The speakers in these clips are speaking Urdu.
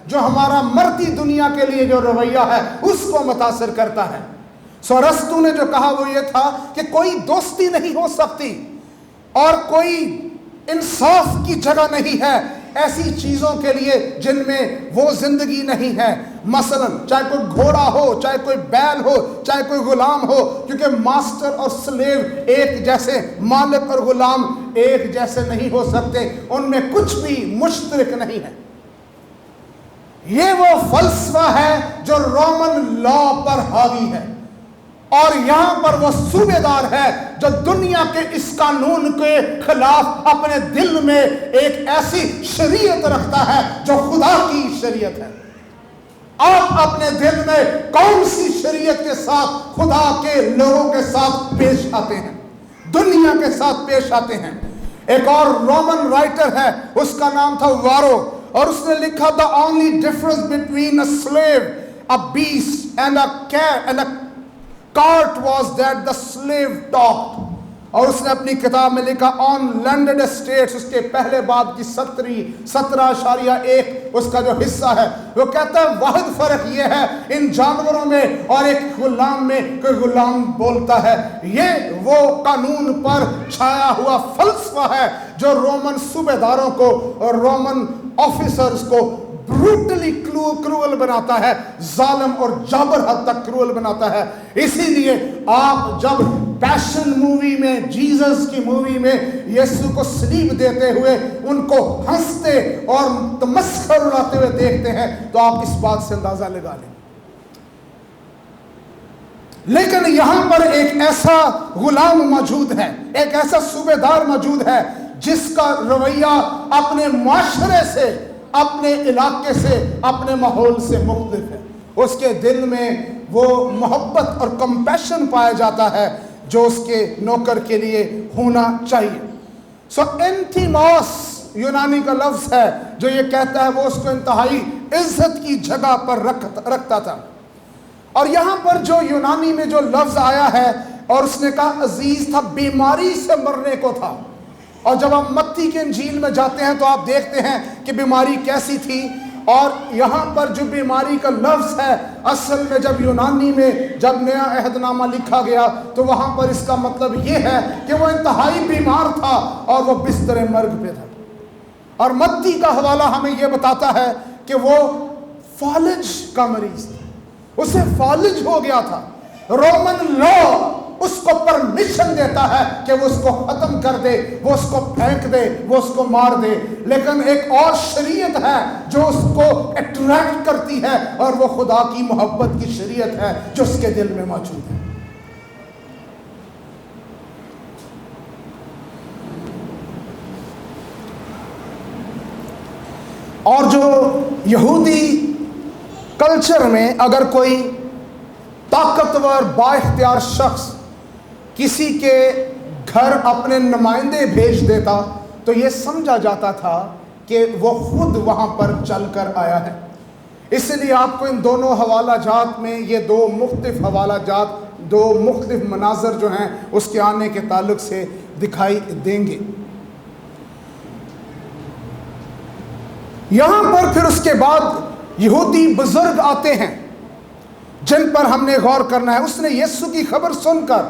جو ہمارا مرتی دنیا کے لیے جو رویہ ہے اس کو متاثر کرتا ہے۔ سو ارسطو نے جو کہا وہ یہ تھا کہ کوئی دوستی نہیں ہو سکتی اور کوئی انصاف کی جگہ نہیں ہے ایسی چیزوں کے لیے جن میں وہ زندگی نہیں ہے۔ مثلا چاہے کوئی گھوڑا ہو، چاہے کوئی بیل ہو، چاہے کوئی غلام ہو، کیونکہ ماسٹر اور سلیو ایک جیسے، مالک اور غلام ایک جیسے نہیں ہو سکتے، ان میں کچھ بھی مشترک نہیں ہے۔ یہ وہ فلسفہ ہے جو رومن لا پر حاوی ہے، اور یہاں پر وہ صوبے دار ہے جو دنیا کے اس قانون کے خلاف اپنے دل میں ایک ایسی شریعت رکھتا ہے جو خدا کی شریعت ہے۔ آپ اپنے دل میں کون سی شریعت کے ساتھ خدا کے لوگوں کے ساتھ پیش آتے ہیں، دنیا کے ساتھ پیش آتے ہیں؟ ایک اور رومن رائٹر ہے، اس کا نام تھا وارو، اور اس نے لکھا the only difference between a slave, a beast and a cat and a cart was that the slave talked۔ اور اس نے اپنی کتاب میں لکھا آن لینڈڈ اسٹیٹس، اس کے پہلے باب کی 17.1 اس کا جو حصہ ہے، وہ کہتا ہے واحد فرق یہ ہے ان جانوروں میں اور ایک غلام میں کہ غلام بولتا ہے۔ یہ وہ قانون پر چھایا ہوا فلسفہ ہے جو رومن صوبے داروں کو اور رومن آفیسرز کو بروٹلی کرول بناتا ہے، ظالم اور جابر حد تک کرول بناتا ہے۔ اسی لیے آپ جب پیشن مووی میں، جیزس کی مووی میں یسوع کو صلیب دیتے ہوئے ان کو ہنستے اور تمسخر اڑاتے ہوئے دیکھتے ہیں تو آپ اس بات سے اندازہ لگا لیں۔ لیکن یہاں پر ایک ایسا غلام موجود ہے، ایک ایسا صوبے دار موجود ہے جس کا رویہ اپنے معاشرے سے، اپنے علاقے سے، اپنے ماحول سے مختلف ہے۔ اس کے دل میں وہ محبت اور کمپیشن پایا جاتا ہے جو اس کے نوکر کے لیے ہونا چاہیے۔ سو انتیموس یونانی کا لفظ ہے جو یہ کہتا ہے وہ اس کو انتہائی عزت کی جگہ پر رکھتا تھا۔ اور یہاں پر جو یونانی میں جو لفظ آیا ہے اور اس نے کہا عزیز تھا، بیماری سے مرنے کو تھا۔ اور جب آپ متی کے انجیل میں جاتے ہیں تو آپ دیکھتے ہیں کہ بیماری کیسی تھی، اور یہاں پر جو بیماری کا لفظ ہے اصل میں جب یونانی میں جب نیا عہد نامہ لکھا گیا تو وہاں پر اس کا مطلب یہ ہے کہ وہ انتہائی بیمار تھا اور وہ بستر مرگ پہ تھا۔ اور متی کا حوالہ ہمیں یہ بتاتا ہے کہ وہ فالج کا مریض تھا، اسے فالج ہو گیا تھا۔ رومن لا اس کو پرمیشن دیتا ہے کہ وہ اس کو ختم کر دے، وہ اس کو پھینک دے، وہ اس کو مار دے، لیکن ایک اور شریعت ہے جو اس کو اٹریکٹ کرتی ہے اور وہ خدا کی محبت کی شریعت ہے جو اس کے دل میں موجود ہے۔ اور جو یہودی کلچر میں اگر کوئی طاقتور با اختیار شخص کسی کے گھر اپنے نمائندے بھیج دیتا تو یہ سمجھا جاتا تھا کہ وہ خود وہاں پر چل کر آیا ہے۔ اس لیے آپ کو ان دونوں حوالہ جات میں یہ دو مختلف حوالہ جات، دو مختلف مناظر جو ہیں اس کے آنے کے تعلق سے دکھائی دیں گے۔ یہاں پر پھر اس کے بعد یہودی بزرگ آتے ہیں جن پر ہم نے غور کرنا ہے۔ اس نے یسوع کی خبر سن کر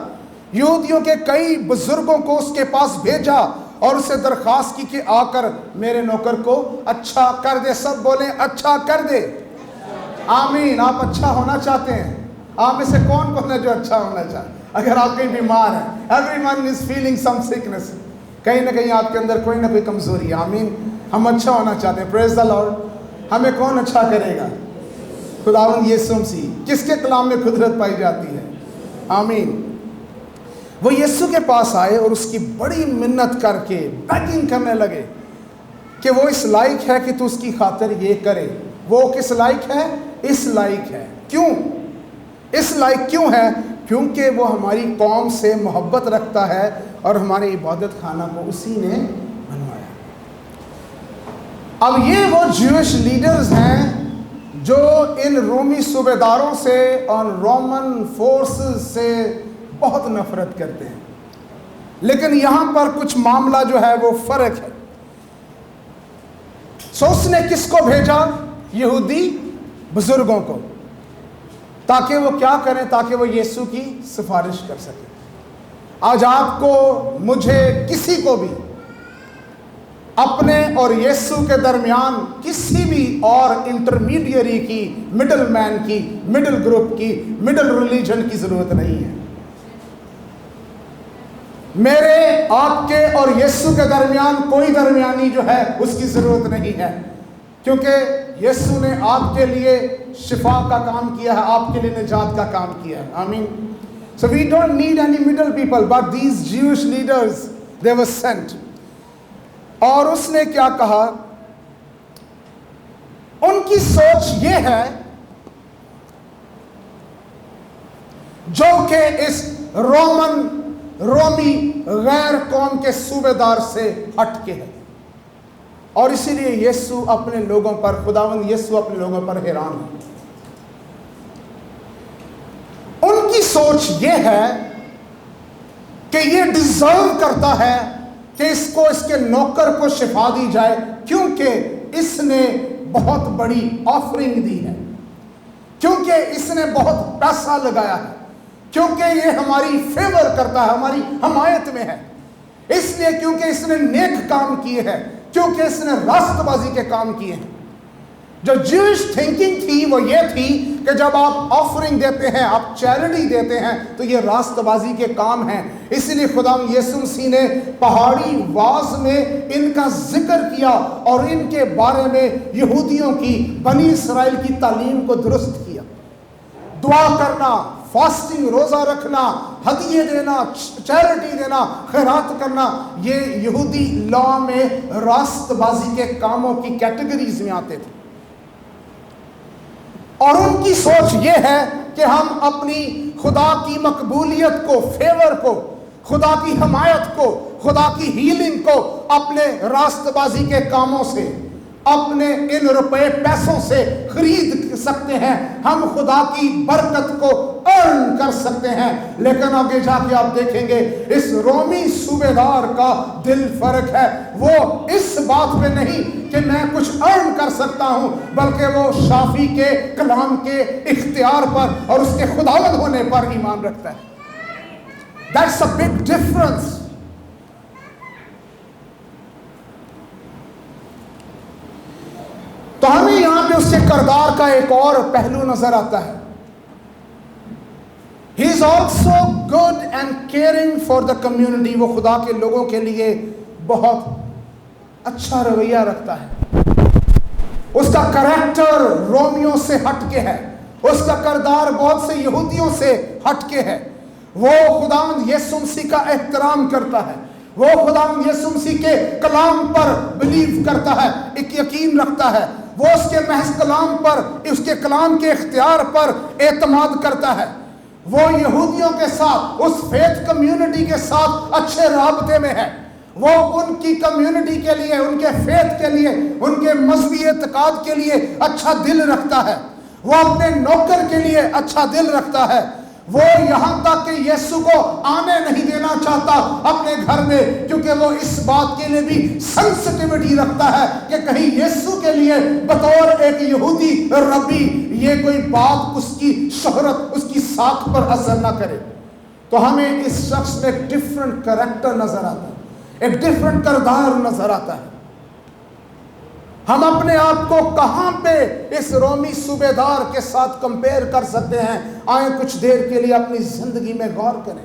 یہودیوں کے کئی بزرگوں کو اس کے پاس بھیجا اور اسے درخواست کی کہ آ کر میرے نوکر کو اچھا کر دے۔ سب بولیں اچھا کر دے۔ آمین۔ آپ اچھا ہونا چاہتے ہیں؟ آپ میں سے کون ہے جو اچھا ہونا چاہتے؟ اگر آپ کہیں بیمار ہیں، everyone is feeling some sickness، کہیں نہ کہیں آپ کے اندر کوئی نہ کوئی کمزوری ہے۔ آمین۔ ہم اچھا ہونا چاہتے ہیں۔ پریز دی لارڈ۔ ہمیں کون اچھا کرے گا؟ خداوند یسوع مسیح۔ کس کے کلام میں قدرت پائی جاتی ہے؟ آمین۔ وہ یسوع کے پاس آئے اور اس کی بڑی منت کر کے بیگنگ کرنے لگے کہ وہ اس لائق ہے کہ تو اس کی خاطر یہ کرے۔ وہ کس لائق ہے؟ اس لائق ہے۔ کیوں؟ اس لائق کیوں ہے؟ کیونکہ وہ ہماری قوم سے محبت رکھتا ہے اور ہمارے عبادت خانہ کو اسی نے بنوایا۔ اب یہ وہ جوش لیڈرز ہیں جو ان رومی صوبے داروں سے اور رومن فورسز سے بہت نفرت کرتے ہیں، لیکن یہاں پر کچھ معاملہ جو ہے وہ فرق ہے۔ سو اس نے کس کو بھیجا؟ یہودی بزرگوں کو، تاکہ وہ کیا کریں؟ تاکہ وہ یسوع کی سفارش کر سکیں۔ آج آپ کو، مجھے، کسی کو بھی اپنے اور یسوع کے درمیان کسی بھی اور انٹرمیڈیری کی، مڈل مین کی، مڈل گروپ کی، مڈل ریلیجن کی ضرورت نہیں ہے۔ میرے، آپ کے اور یسوع کے درمیان کوئی درمیانی جو ہے اس کی ضرورت نہیں ہے، کیونکہ یسوع نے آپ کے لیے شفا کا کام کیا ہے، آپ کے لیے نجات کا کام کیا ہے۔ آمین۔ So we don't need any middle people, but these Jewish leaders, they were sent. اور اس نے کیا کہا؟ ان کی سوچ یہ ہے جو کہ اس رومی غیر قوم کے صوبے دار سے ہٹ کے ہے، اور اسی لیے یسوع اپنے لوگوں پر، خداوند یسوع اپنے لوگوں پر حیران ہے۔ ان کی سوچ یہ ہے کہ یہ ڈیزرو کرتا ہے کہ اس کو، اس کے نوکر کو شفا دی جائے، کیونکہ اس نے بہت بڑی آفرنگ دی ہے، کیونکہ اس نے بہت پیسہ لگایا ہے، کیونکہ یہ ہماری فیور کرتا ہے، ہماری حمایت میں ہے، اس لیے کیونکہ اس نے نیک کام کیے ہیں، کیونکہ اس نے راست بازی کے کام کیے ہیں۔ جو جوش تھنکنگ تھی وہ یہ تھی کہ جب آپ آفرنگ دیتے ہیں، آپ چیریٹی دیتے ہیں، تو یہ راست بازی کے کام ہیں۔ اسی لیے خدا یسوع مسیح نے پہاڑی واز میں ان کا ذکر کیا اور ان کے بارے میں یہودیوں کی، بنی اسرائیل کی تعلیم کو درست کیا۔ دعا کرنا، فاسٹنگ، روزہ رکھنا، ہدیے دینا، چیریٹی دینا، خیرات کرنا، یہ یہودی لا میں راست بازی کے کاموں کی کیٹیگریز میں آتے تھے۔ اور ان کی سوچ یہ ہے کہ ہم اپنی خدا کی مقبولیت کو، فیور کو، خدا کی حمایت کو، خدا کی ہیلنگ کو اپنے راست بازی کے کاموں سے، اپنے ان روپے پیسوں سے خرید سکتے ہیں، ہم خدا کی برکت کو ارن کر سکتے ہیں۔ لیکن آگے جا کے آپ دیکھیں گے اس رومی صوبے دار کا دل فرق ہے، وہ اس بات پہ نہیں کہ میں کچھ ارن کر سکتا ہوں، بلکہ وہ شافی کے کلام کے اختیار پر اور اس کے خداوند ہونے پر ایمان رکھتا ہے۔ That's a big difference۔ تو ہمیں یہاں پہ اس کے کردار کا ایک اور پہلو نظر آتا ہے۔ He is also good and caring for the community۔ وہ خدا کے لوگوں کے لیے بہت اچھا رویہ رکھتا ہے۔ اس کا کریکٹر رومیوں سے ہٹ کے ہے، اس کا کردار بہت سے یہودیوں سے ہٹ کے ہے۔ وہ خداوند یسوع مسیح کا احترام کرتا ہے، وہ خداوند یسوع مسیح کے کلام پر بلیو کرتا ہے، ایک یقین رکھتا ہے، وہ اس کے محض کلام پر، اس کے کلام کے اختیار پر اعتماد کرتا ہے۔ وہ یہودیوں کے ساتھ، اس فیتھ کمیونٹی کے ساتھ اچھے رابطے میں ہے۔ وہ ان کی کمیونٹی کے لیے، ان کے فیتھ کے لیے، ان کے مذہبی اعتقاد کے لیے اچھا دل رکھتا ہے۔ وہ اپنے نوکر کے لیے اچھا دل رکھتا ہے۔ وہ یہاں تک کہ یسوع کو آنے نہیں دینا چاہتا اپنے گھر میں، کیونکہ وہ اس بات کے لیے بھی سینسٹیوٹی رکھتا ہے کہ کہیں یسوع کے لیے بطور ایک یہودی ربی یہ کوئی بات اس کی شہرت، اس کی ساکھ پر اثر نہ کرے۔ تو ہمیں اس شخص میں ایک ڈیفرنٹ کریکٹر نظر آتا ہے، ایک ڈیفرنٹ کردار نظر آتا ہے۔ ہم اپنے آپ کو کہاں پہ اس رومی صوبے دار کے ساتھ کمپیئر کر سکتے ہیں؟ آئیں کچھ دیر کے لیے اپنی زندگی میں غور کریں،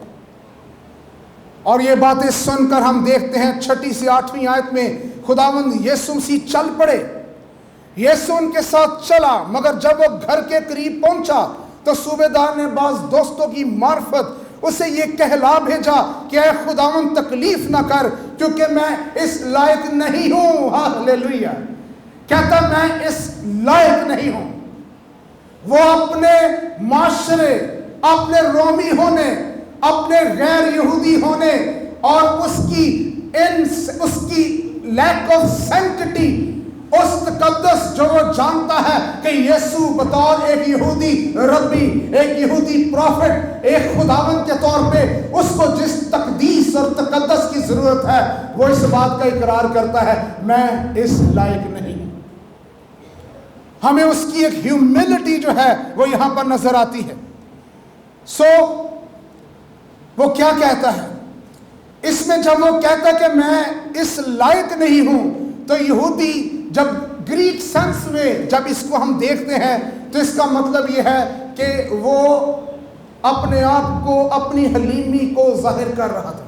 اور یہ باتیں سن کر ہم دیکھتے ہیں 6 سے 8 آیت میں خداوند یسوع مسیح چل پڑے۔ یسوع ان کے ساتھ چلا، مگر جب وہ گھر کے قریب پہنچا تو صوبے دار نے بعض دوستوں کی معرفت اسے یہ کہلا بھیجا کہ اے خداوند تکلیف نہ کر، کیونکہ میں اس لائق نہیں ہوں۔ ہاللیلویہ۔ کہتا میں اس لائق نہیں ہوں۔ وہ اپنے معاشرے، اپنے رومی ہونے، اپنے غیر یہودی ہونے اور اس کی لیک آف سینکٹی، اس تقدس جو وہ جانتا ہے کہ یسوع بطور ایک یہودی ربی، ایک یہودی پروفٹ، ایک خداوند کے طور پہ اس کو جس تقدیس اور تقدس کی ضرورت ہے، وہ اس بات کا اقرار کرتا ہے میں اس لائق نہیں ہوں۔ ہمیں اس کی ایک ہیوملٹی جو ہے وہ یہاں پر نظر آتی ہے. وہ کیا کہتا ہے اس میں؟ جب وہ کہتا ہے کہ میں اس لائق نہیں ہوں، تو یہودی جب گریک سینس میں جب اس کو ہم دیکھتے ہیں تو اس کا مطلب یہ ہے کہ وہ اپنے آپ کو، اپنی حلیمی کو ظاہر کر رہا تھا.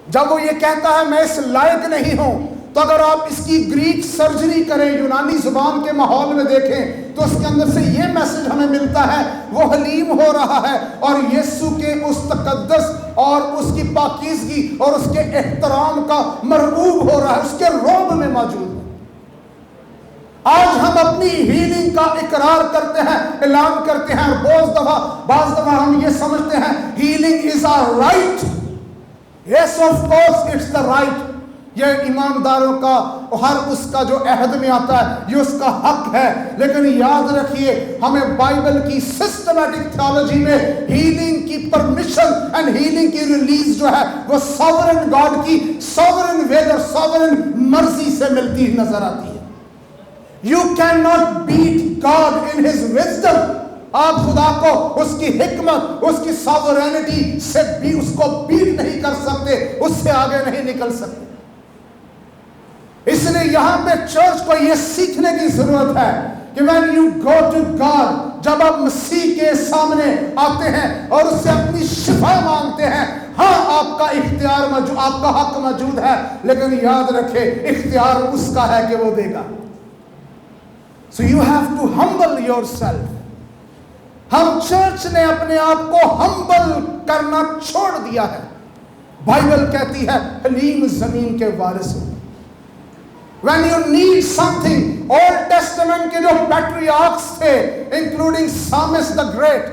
جب وہ یہ کہتا ہے میں اس لائق نہیں ہوں، تو اگر آپ اس کی گریک سرجری کریں، یونانی زبان کے ماحول میں دیکھیں، تو اس کے اندر سے یہ میسج ہمیں ملتا ہے وہ حلیم ہو رہا ہے اور یسوع کے اس تقدس اور اس کی پاکیزگی اور اس کے احترام کا مرغوب ہو رہا ہے، اس کے روب میں موجود ہے. آج ہم اپنی ہیلنگ کا اقرار کرتے ہیں، اعلان کرتے ہیں، اور بعض دفعہ ہم یہ سمجھتے ہیں healing is a right. Yes, of course it's the right. یہ ایمانداروں کا ہر اس کا جو عہد میں آتا ہے، یہ اس کا حق ہے. لیکن یاد رکھیے ہمیں بائبل کی سسٹمیٹک تھیالوجی میں ہیلنگ کی پرمیشن اینڈ ہیلنگ کی ریلیز جو ہے وہ ساورن گاڈ کی ساورن ول اور ساورن مرضی سے ملتی نظر آتی ہے. You cannot beat God in his wisdom. آپ خدا کو اس کی حکمت، اس کی ساورینٹی سے بھی اس کو بیٹ نہیں کر سکتے، اس سے آگے نہیں نکل سکتے. اس لیے یہاں پہ چرچ کو یہ سیکھنے کی ضرورت ہے کہ when you go to God، جب آپ مسیح کے سامنے آتے ہیں اور اس سے اپنی شفا مانگتے ہیں، ہاں آپ کا اختیار موجود، آپ کا حق موجود ہے، لیکن یاد رکھے اختیار اس کا ہے کہ وہ دے گا. So you have to humble yourself. ہم چرچ نے اپنے آپ کو ہمبل کرنا چھوڑ دیا ہے. بائبل کہتی ہے حلیم زمین کے وارث ہو. When you need something, Old Testament کے جو پیٹریارکس تھے انکلوڈنگ سامس the Great،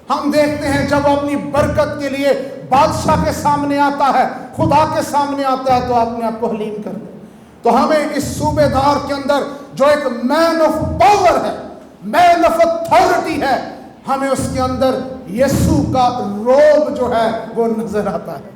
ہم دیکھتے ہیں جب وہ اپنی برکت کے لیے بادشاہ کے سامنے آتا ہے، خدا کے سامنے آتا ہے، تو اپنے آپ کو حلیم کر دے. تو ہمیں اس صوبے دار کے اندر جو ایک مین آف پاور ہے، مین آف اتھارٹی ہے، ہمیں اس کے اندر یسوع کا روب جو ہے وہ نظر آتا ہے.